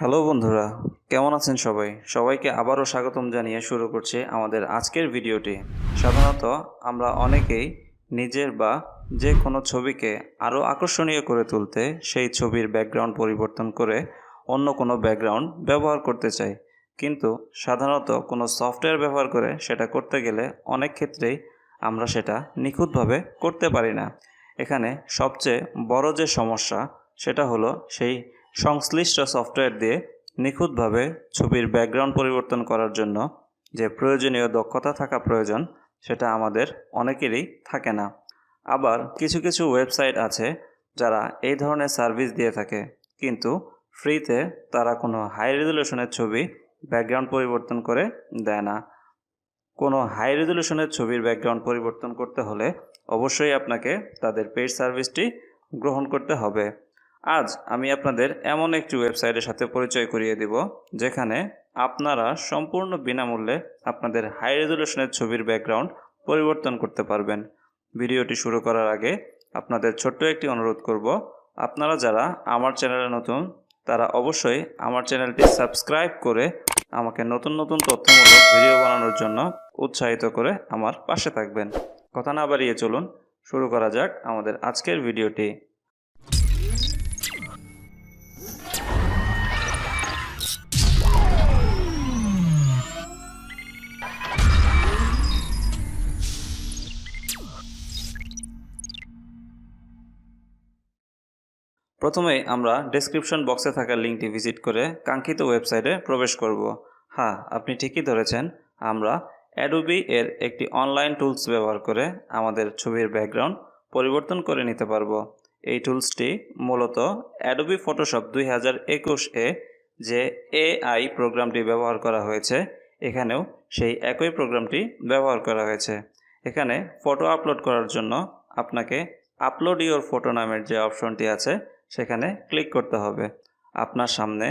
Hello বন্ধুরা, কেমন আছেন সবাই? সবাইকে আবারও স্বাগতম জানিয়ে শুরু করছি আমাদের আজকের ভিডিওটি। সাধারণত আমরা অনেকেই নিজের বা যে কোনো ছবিকে আরও আকর্ষণীয় করে তুলতে সেই ছবির ব্যাকগ্রাউন্ড পরিবর্তন করে অন্য কোনো ব্যাকগ্রাউন্ড ব্যবহার করতে চাই। কিন্তু সাধারণত কোনো সফটওয়্যার ব্যবহার করে সেটা করতে গেলে অনেক ক্ষেত্রেই আমরা সেটা নিখুঁতভাবে করতে পারি না। এখানে সবচেয়ে বড় যে সমস্যা সেটা হলো সেই সংশ্লিষ্ট সফটওয়্যার দিয়ে নিখুঁতভাবে ছবির ব্যাকগ্রাউন্ড পরিবর্তন করার জন্য যে প্রয়োজনীয় দক্ষতা থাকা প্রয়োজন সেটা আমাদের অনেকেরই থাকে না। আবার কিছু কিছু ওয়েবসাইট আছে যারা এই ধরনের সার্ভিস দিয়ে থাকে, কিন্তু ফ্রিতে তারা কোনো হাই রেজলিউশনের ছবি ব্যাকগ্রাউন্ড পরিবর্তন করে দেয় না। কোনো হাই রেজলিউশনের ছবির ব্যাকগ্রাউন্ড পরিবর্তন করতে হলে অবশ্যই আপনাকে তাদের পেইড সার্ভিসটি গ্রহণ করতে হবে। আজ আমি আপনাদের এমন একটি ওয়েবসাইটের সাথে পরিচয় করিয়ে দিব যেখানে আপনারা সম্পূর্ণ বিনামূল্যে আপনাদের হাই রেজলিউশনের ছবির ব্যাকগ্রাউন্ড পরিবর্তন করতে পারবেন। ভিডিওটি শুরু করার আগে আপনাদের ছোট্ট একটি অনুরোধ করব, আপনারা যারা আমার চ্যানেলে নতুন তারা অবশ্যই আমার চ্যানেলটি সাবস্ক্রাইব করে আমাকে নতুন নতুন তথ্যমূলক ভিডিও বানানোর জন্য উৎসাহিত করে আমার পাশে থাকবেন। কথা না বাড়িয়ে চলুন শুরু করা যাক আমাদের আজকের ভিডিওটি। প্রথমেই আমরা ডেসক্রিপশন বক্সে থাকা লিঙ্কটি ভিজিট করে কাঙ্ক্ষিত ওয়েবসাইটে প্রবেশ করব। হ্যাঁ, আপনি ঠিকই ধরেছেন, আমরা অ্যাডোবি এর একটি অনলাইন টুলস ব্যবহার করে আমাদের ছবির ব্যাকগ্রাউন্ড পরিবর্তন করে নিতে পারবো। এই টুলসটি মূলত অ্যাডোবি ফটোশপ 2021-এ যে এআই প্রোগ্রামটি ব্যবহার করা হয়েছে, এখানেও সেই একই প্রোগ্রামটি ব্যবহার করা হয়েছে। এখানে ফটো আপলোড করার জন্য আপনাকে আপলোড ইওর ফটো নামের যে অপশনটি আছে সেখানে ক্লিক করতে হবে। আপনার সামনে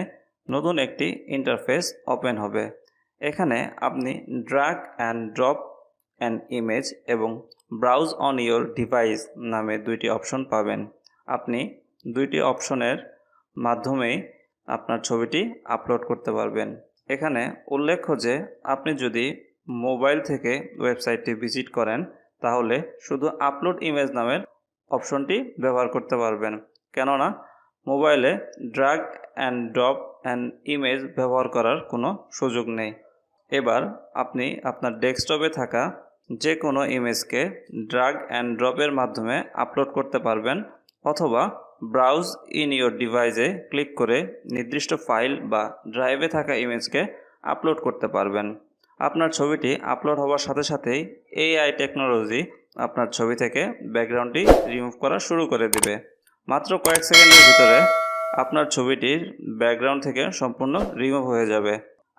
নতুন একটি ইন্টারফেস ওপেন হবে। এখানে আপনি drag and drop an image এবং ব্রাউজ অন ইওর ডিভাইস নামে দুইটি অপশন পাবেন। আপনি দুইটি অপশনের মাধ্যমেই আপনার ছবিটি আপলোড করতে পারবেন। এখানে উল্লেখ্য যে আপনি যদি মোবাইল থেকে ওয়েবসাইটটি ভিজিট করেন তাহলে শুধু আপলোড ইমেজ নামের অপশনটি ব্যবহার করতে পারবেন, কেননা মোবাইলে drag and drop and image ব্যবহার করার কোনো সুযোগ নেই। এবার আপনি আপনার ডেস্কটপে থাকা যে কোনো ইমেজকে ড্র্যাগ অ্যান্ড ড্রপের মাধ্যমে আপলোড করতে পারবেন, অথবা ব্রাউজ ইন ইওর ডিভাইসে ক্লিক করে নির্দিষ্ট ফাইল বা ড্রাইভে থাকা ইমেজকে আপলোড করতে পারবেন। আপনার ছবিটি আপলোড হওয়ার সাথে সাথেই এআই টেকনোলজি আপনার ছবি থেকে ব্যাকগ্রাউন্ডটি রিমুভ করা শুরু করে দেবে। মাত্র কয়েক সেকেন্ডের ভিতরে আপনার ছবিটির ব্যাকগ্রাউন্ড থেকে সম্পূর্ণ রিমুভ হয়ে যাবে।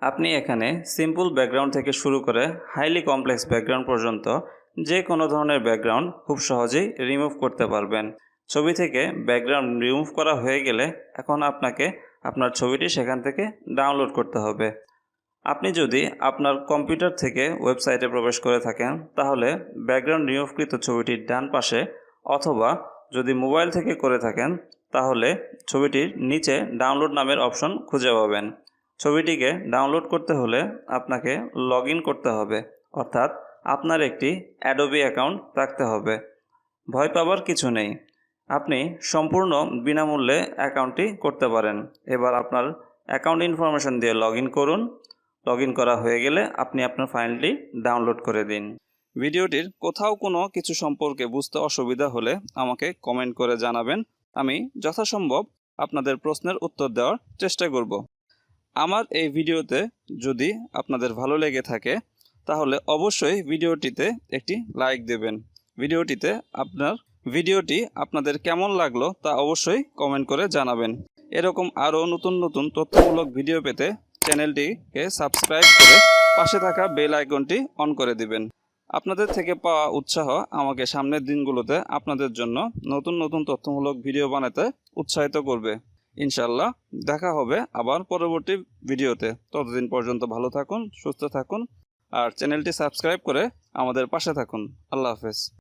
আপনি এখানে সিম্পল ব্যাকগ্রাউন্ড থেকে শুরু করে হাইলি কমপ্লেক্স ব্যাকগ্রাউন্ড পর্যন্ত যে কোনো ধরনের ব্যাকগ্রাউন্ড খুব সহজেই রিমুভ করতে পারবেন। ছবি থেকে ব্যাকগ্রাউন্ড রিমুভ করা হয়ে গেলে এখন আপনাকে আপনার ছবিটি সেখান থেকে ডাউনলোড করতে হবে। আপনি যদি আপনার কম্পিউটার থেকে ওয়েবসাইটে প্রবেশ করে থাকেন তাহলে ব্যাকগ্রাউন্ড রিমুভকৃত ছবিটির ডান পাশে, অথবা যদি মোবাইল থেকে করে থাকেন তাহলে ছবিটির নিচে ডাউনলোড নামের অপশন খুঁজে পাবেন। ছবিটিকে ডাউনলোড করতে হলে আপনাকে লগ ইন করতে হবে, অর্থাৎ আপনার একটি অ্যাডোবি অ্যাকাউন্ট থাকতে হবে। ভয় পাবার কিছু নেই, আপনি সম্পূর্ণ বিনামূল্যে অ্যাকাউন্টটি করতে পারেন। এবার আপনার অ্যাকাউন্ট ইনফরমেশন দিয়ে লগ ইন করুন। লগ ইন করা হয়ে গেলে আপনি আপনার ফাইলটি ডাউনলোড করে দিন। ভিডিওটির কোথাও কোনো কিছু সম্পর্কে বুঝতে অসুবিধা হলে আমাকে কমেন্ট করে জানাবেন, আমি যথাসম্ভব আপনাদের প্রশ্নের উত্তর দেওয়ার চেষ্টা করব। আমার এই ভিডিওতে যদি আপনাদের ভালো লেগে থাকে তাহলে অবশ্যই ভিডিওটিতে একটি লাইক দেবেন। ভিডিওটি আপনাদের কেমন লাগলো তা অবশ্যই কমেন্ট করে জানাবেন। এরকম আরও নতুন নতুন তথ্যমূলক ভিডিও পেতে চ্যানেলটিকে সাবস্ক্রাইব করে পাশে থাকা বেল আইকনটি অন করে দিবেন। আপনাদের থেকে পাওয়া উৎসাহ আমাকে সামনের দিনগুলোতে আপনাদের জন্য নতুন নতুন তথ্যমূলক ভিডিও বানাতে উৎসাহিত করবে। ইনশাল্লাহ দেখা হবে আবার পরবর্তী ভিডিওতে। ততদিন পর্যন্ত ভালো থাকুন, সুস্থ থাকুন, আর চ্যানেলটি সাবস্ক্রাইব করে আমাদের পাশে থাকুন। আল্লাহ হাফেজ।